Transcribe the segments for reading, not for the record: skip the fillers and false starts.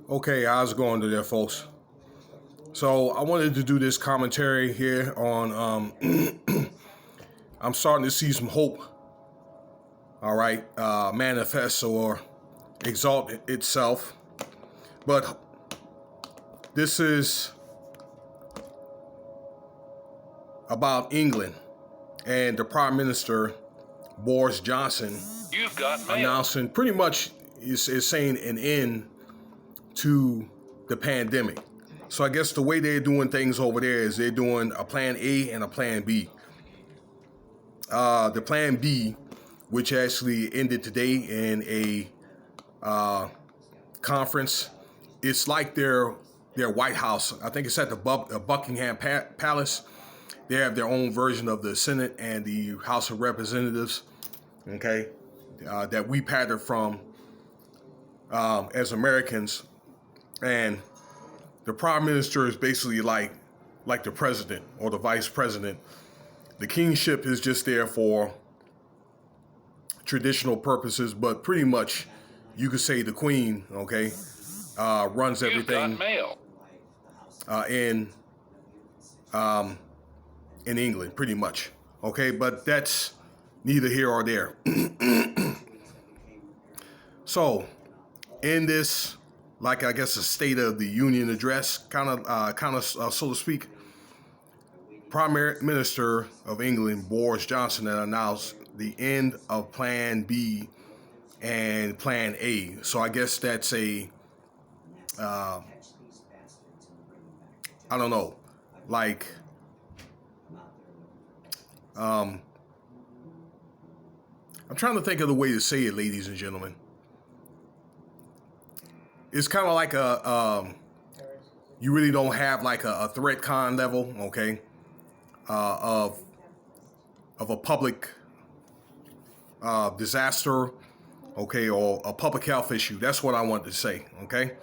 Okay, how's it going today, folks? So I wanted to do this commentary here on. I'm starting to see some hope. All right, manifest or exalt itself, but this is about England and the Prime Minister Boris Johnson You've got mail. announcing pretty much is saying an end to the pandemic. So I guess the way they're doing things over there is they're doing a plan A and a plan B. The plan B, which actually ended today in a conference, it's like their White House. I think it's at the Buckingham Palace. They have their own version of the Senate and the House of Representatives. Okay, that we pattern from as Americans, and the Prime Minister is basically like the president or the vice president. The kingship is just there for traditional purposes, but pretty much you could say the Queen, okay, runs You've got everything mail. in England, pretty much, okay. But that's neither here or there. So, in this, like I guess a State of the Union address, kind of, so to speak, Prime Minister of England Boris Johnson had announced the end of Plan B and Plan A. So I guess that's I don't know, like I'm trying to think of the way to say it, ladies and gentlemen. It's kind of like you really don't have like a threat con level, okay, of a public disaster, okay, or a public health issue. That's what I wanted to say, okay?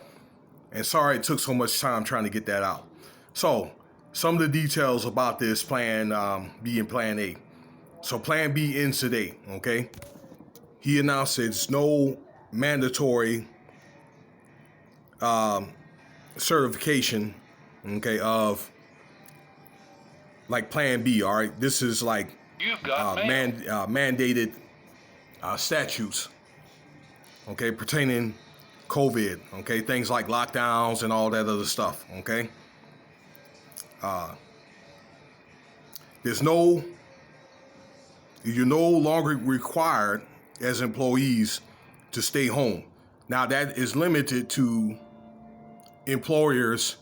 And sorry it took so much time trying to get that out. So, some of the details about this Plan B and Plan A. So, Plan B ends today, okay? He announced it's no mandatory certification, okay, of like Plan B, all right? This is like You've got mail. mandated statutes, okay, pertaining COVID, okay, things like lockdowns and all that other stuff, okay. You're no longer required as employees to stay home. Now that is limited to employers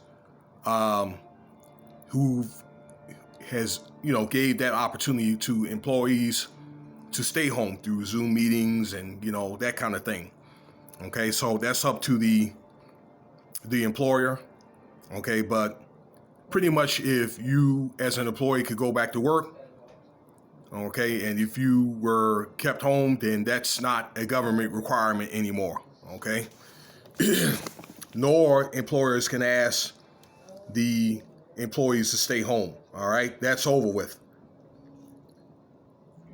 who has gave that opportunity to employees to stay home through Zoom meetings and that kind of thing. Okay, so that's up to the employer. Okay, but pretty much if you as an employee could go back to work, okay, and if you were kept home, then that's not a government requirement anymore. Okay, nor employers can ask the employees to stay home. All right, that's over with.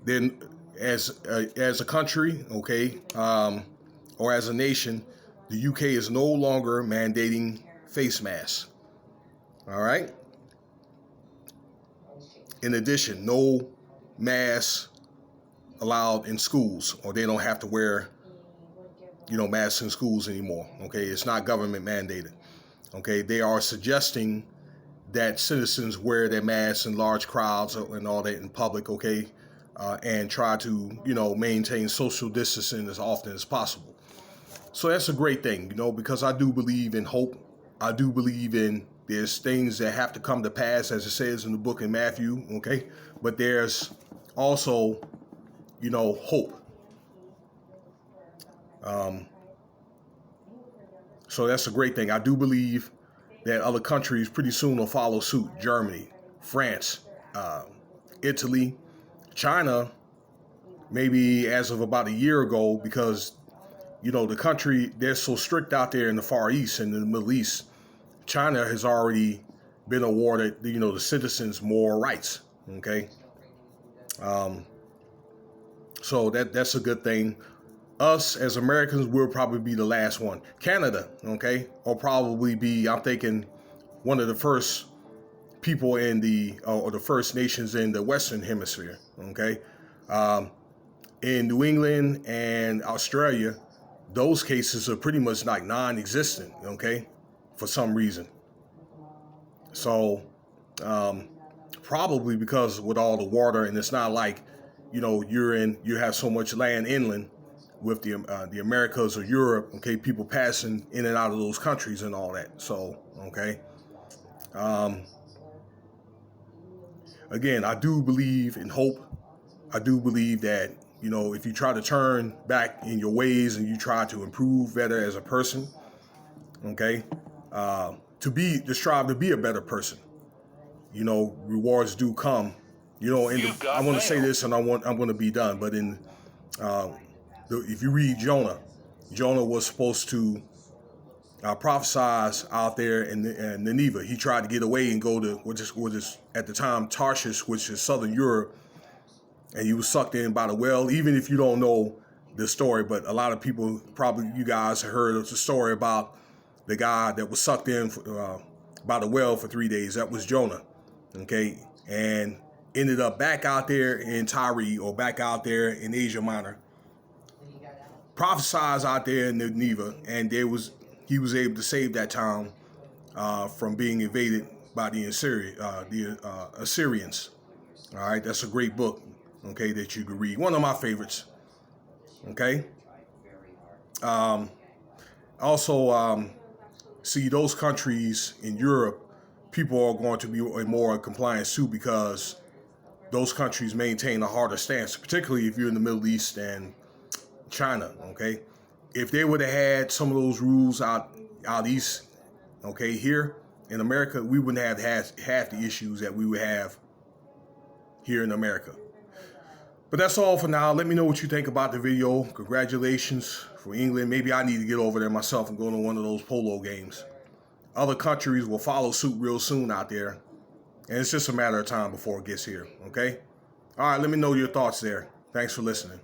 Then, as a country, okay, or as a nation, the UK is no longer mandating face masks. All right. In addition, no masks allowed in schools, or they don't have to wear, masks in schools anymore. Okay, it's not government mandated. Okay, they are suggesting that citizens wear their masks in large crowds and all that in public. Okay, and try to, maintain social distancing as often as possible. So that's a great thing, because I do believe in hope. I do believe in there's things that have to come to pass, as it says in the book in Matthew, okay? But there's also, hope. So that's a great thing. I do believe that other countries pretty soon will follow suit. Germany, France, Italy, China, maybe as of about a year ago, because, the country, they're so strict out there in the Far East and in the Middle East. China has already been awarded, the citizens more rights, okay? So that's a good thing. us as Americans will probably be the last one. Canada, okay, will probably be, I'm thinking, one of the first people in the, or the first nations in the Western Hemisphere, okay? In New England and Australia, those cases are pretty much like non-existent, okay, for some reason. So, probably because with all the water, and it's not like, you have so much land inland with the Americas or Europe, okay, people passing in and out of those countries and all that. So, okay. Again, I do believe in hope. I do believe that, if you try to turn back in your ways and you try to improve better as a person, okay, to strive to be a better person, rewards do come. I want to say this, and I'm going to be done. But if you read Jonah, Jonah was supposed to prophesize out there in Nineveh. He tried to get away and go to which is at the time Tarshish, which is southern Europe, and he was sucked in by the well. Even if you don't know the story, but a lot of people, probably you guys have heard of the story about the guy that was sucked in by the well for 3 days. That was Jonah, okay, and ended up back out there in Tyre, or back out there in Asia Minor. Prophesied out there in Nineveh, and he was able to save that town from being invaded by the Assyrians. All right, that's a great book, okay, that you can read. One of my favorites. Okay. Also, see, those countries in Europe, people are going to be more in compliance too, because those countries maintain a harder stance, particularly if you're in the Middle East and China, okay? If they would have had some of those rules out east, okay, here in America, we wouldn't have had half the issues that we would have here in America. But that's all for now. Let me know what you think about the video. Congratulations for England. Maybe I need to get over there myself and go to one of those polo games. Other countries will follow suit real soon out there. And it's just a matter of time before it gets here, okay? All right, let me know your thoughts there. Thanks for listening.